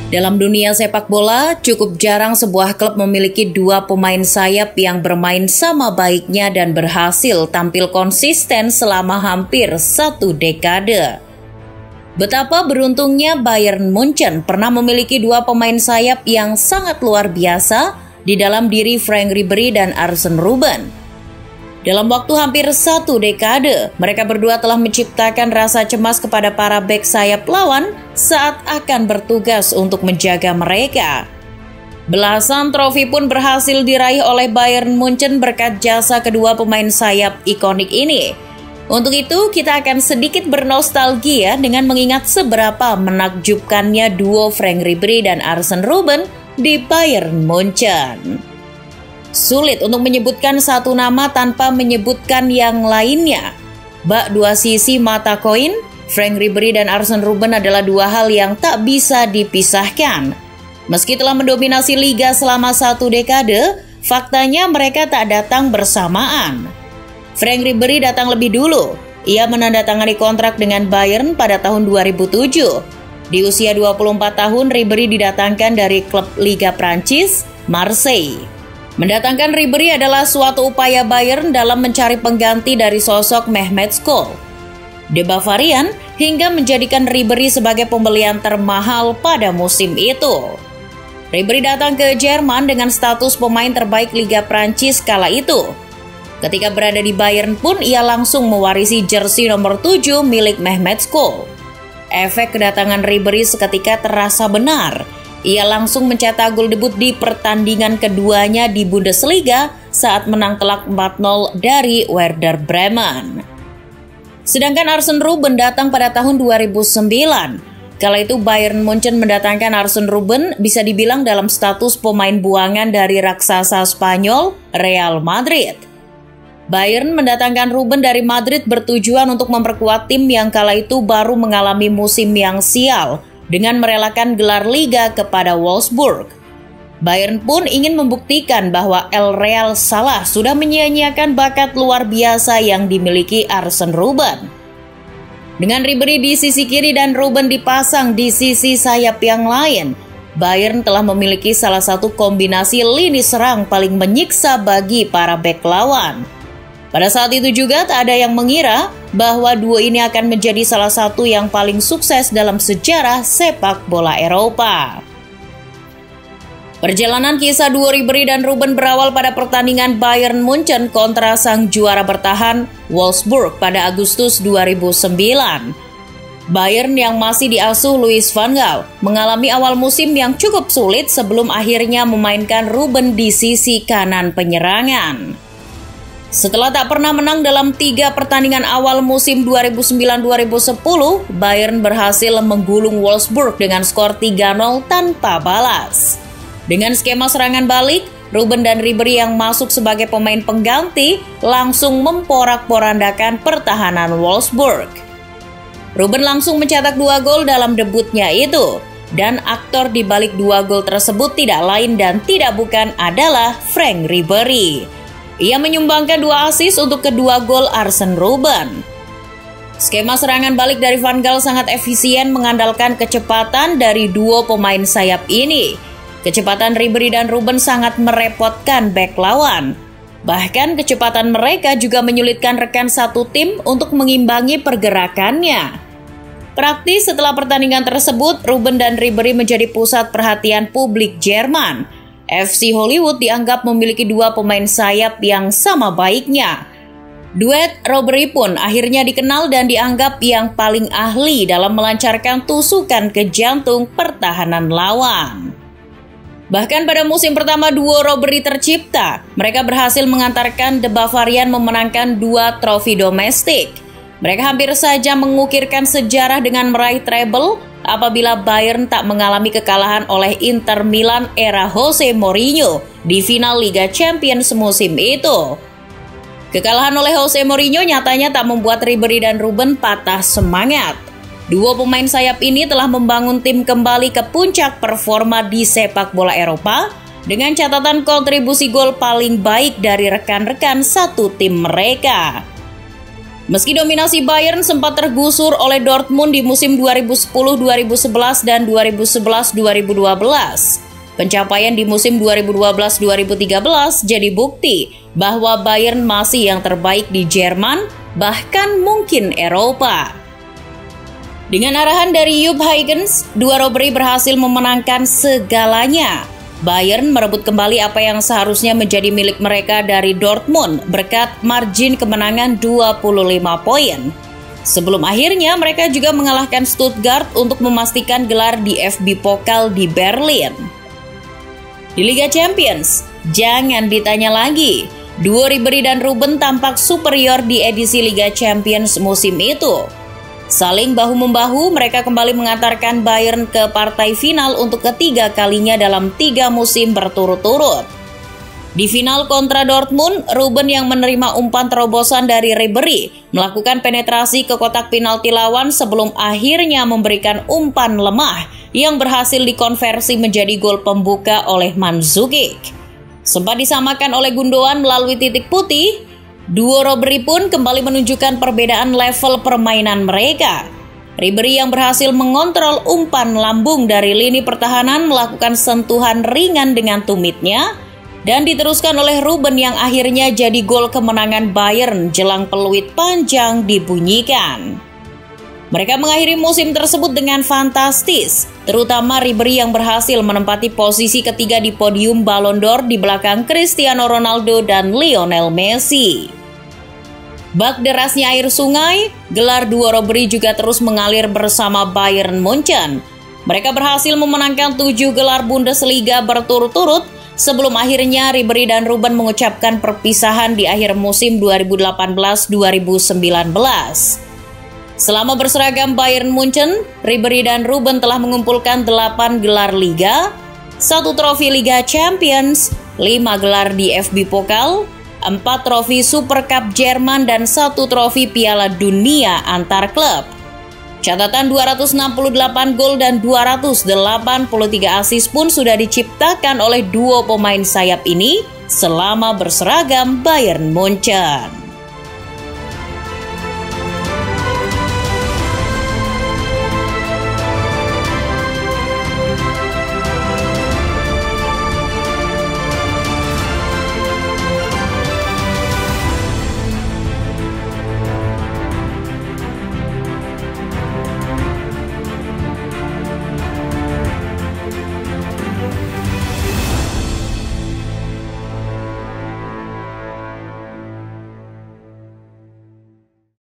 Dalam dunia sepak bola, cukup jarang sebuah klub memiliki dua pemain sayap yang bermain sama baiknya dan berhasil tampil konsisten selama hampir satu dekade. Betapa beruntungnya Bayern Munchen pernah memiliki dua pemain sayap yang sangat luar biasa di dalam diri Frank Ribery dan Arsène Robben. Dalam waktu hampir satu dekade, mereka berdua telah menciptakan rasa cemas kepada para bek sayap lawan saat akan bertugas untuk menjaga mereka. Belasan trofi pun berhasil diraih oleh Bayern Munchen berkat jasa kedua pemain sayap ikonik ini. Untuk itu, kita akan sedikit bernostalgia dengan mengingat seberapa menakjubkannya duo Frank Ribery dan Arsène Robben di Bayern Munchen. Sulit untuk menyebutkan satu nama tanpa menyebutkan yang lainnya. Bak dua sisi mata koin, Frank Ribery dan Arsène Robben adalah dua hal yang tak bisa dipisahkan. Meski telah mendominasi liga selama satu dekade, faktanya mereka tak datang bersamaan. Frank Ribery datang lebih dulu. Ia menandatangani kontrak dengan Bayern pada tahun 2007. Di usia 24 tahun, Ribery didatangkan dari klub Liga Prancis, Marseille. Mendatangkan Ribery adalah suatu upaya Bayern dalam mencari pengganti dari sosok Mehmet Scholl. The Bavarian hingga menjadikan Ribery sebagai pembelian termahal pada musim itu. Ribery datang ke Jerman dengan status pemain terbaik Liga Prancis kala itu. Ketika berada di Bayern pun ia langsung mewarisi jersey nomor 7 milik Mehmet Scholl. Efek kedatangan Ribery seketika terasa benar. Ia langsung mencetak gol debut di pertandingan keduanya di Bundesliga saat menang telak 4-0 dari Werder Bremen. Sedangkan Arsène Robben datang pada tahun 2009. Kala itu Bayern Munchen mendatangkan Arsène Robben bisa dibilang dalam status pemain buangan dari raksasa Spanyol, Real Madrid. Bayern mendatangkan Robben dari Madrid bertujuan untuk memperkuat tim yang kala itu baru mengalami musim yang sial, dengan merelakan gelar liga kepada Wolfsburg. Bayern pun ingin membuktikan bahwa El Real salah sudah menyia-nyiakan bakat luar biasa yang dimiliki Arsène Robben. Dengan Ribery di sisi kiri dan Robben dipasang di sisi sayap yang lain, Bayern telah memiliki salah satu kombinasi lini serang paling menyiksa bagi para bek lawan. Pada saat itu juga tak ada yang mengira bahwa duo ini akan menjadi salah satu yang paling sukses dalam sejarah sepak bola Eropa. Perjalanan kisah duo Ribery dan Robben berawal pada pertandingan Bayern Munchen kontra sang juara bertahan Wolfsburg pada Agustus 2009. Bayern yang masih diasuh Louis van Gaal mengalami awal musim yang cukup sulit sebelum akhirnya memainkan Robben di sisi kanan penyerangan. Setelah tak pernah menang dalam 3 pertandingan awal musim 2009-2010, Bayern berhasil menggulung Wolfsburg dengan skor 3-0 tanpa balas. Dengan skema serangan balik, Robben dan Ribery yang masuk sebagai pemain pengganti langsung memporak-porandakan pertahanan Wolfsburg. Robben langsung mencetak 2 gol dalam debutnya itu, dan aktor di balik 2 gol tersebut tidak lain dan tidak bukan adalah Frank Ribery. Ia menyumbangkan 2 assist untuk kedua gol Arsène Robben. Skema serangan balik dari Van Gaal sangat efisien mengandalkan kecepatan dari duo pemain sayap ini. Kecepatan Ribery dan Robben sangat merepotkan bek lawan. Bahkan kecepatan mereka juga menyulitkan rekan satu tim untuk mengimbangi pergerakannya. Praktis setelah pertandingan tersebut, Robben dan Ribery menjadi pusat perhatian publik Jerman. FC Hollywood dianggap memiliki 2 pemain sayap yang sama baiknya. Duet Ribery pun akhirnya dikenal dan dianggap yang paling ahli dalam melancarkan tusukan ke jantung pertahanan lawan. Bahkan pada musim pertama duo Ribery tercipta, mereka berhasil mengantarkan The Bavarian memenangkan 2 trofi domestik. Mereka hampir saja mengukirkan sejarah dengan meraih treble apabila Bayern tak mengalami kekalahan oleh Inter Milan era Jose Mourinho di final Liga Champions musim itu. Kekalahan oleh Jose Mourinho nyatanya tak membuat Ribery dan Robben patah semangat. Duo pemain sayap ini telah membangun tim kembali ke puncak performa di sepak bola Eropa dengan catatan kontribusi gol paling baik dari rekan-rekan satu tim mereka. Meski dominasi Bayern sempat tergusur oleh Dortmund di musim 2010-2011 dan 2011-2012, pencapaian di musim 2012-2013 jadi bukti bahwa Bayern masih yang terbaik di Jerman, bahkan mungkin Eropa. Dengan arahan dari Jupp Heynckes, dua Roberi berhasil memenangkan segalanya. Bayern merebut kembali apa yang seharusnya menjadi milik mereka dari Dortmund berkat margin kemenangan 25 poin. Sebelum akhirnya mereka juga mengalahkan Stuttgart untuk memastikan gelar di FB Pokal di Berlin. Di Liga Champions, jangan ditanya lagi. Duo Ribery dan Robben tampak superior di edisi Liga Champions musim itu. Saling bahu-membahu, mereka kembali mengantarkan Bayern ke partai final untuk ketiga kalinya dalam 3 musim berturut-turut. Di final kontra Dortmund, Robben yang menerima umpan terobosan dari Ribery melakukan penetrasi ke kotak penalti lawan sebelum akhirnya memberikan umpan lemah yang berhasil dikonversi menjadi gol pembuka oleh Mandzukic. Sempat disamakan oleh Gundogan melalui titik putih, duo Roberi pun kembali menunjukkan perbedaan level permainan mereka. Ribery yang berhasil mengontrol umpan lambung dari lini pertahanan melakukan sentuhan ringan dengan tumitnya dan diteruskan oleh Robben yang akhirnya jadi gol kemenangan Bayern jelang peluit panjang dibunyikan. Mereka mengakhiri musim tersebut dengan fantastis, terutama Ribery yang berhasil menempati posisi ketiga di podium Ballon d'Or di belakang Cristiano Ronaldo dan Lionel Messi. Bak derasnya air sungai, gelar duo Roberi juga terus mengalir bersama Bayern Munchen. Mereka berhasil memenangkan 7 gelar Bundesliga berturut-turut sebelum akhirnya Ribery dan Robben mengucapkan perpisahan di akhir musim 2018-2019. Selama berseragam Bayern Munchen, Ribery dan Robben telah mengumpulkan 8 gelar Liga, 1 trofi Liga Champions, 5 gelar di FB Pokal, 4 trofi Super Cup Jerman dan 1 trofi Piala Dunia antar klub. Catatan 268 gol dan 283 assist pun sudah diciptakan oleh duo pemain sayap ini selama berseragam Bayern Munchen.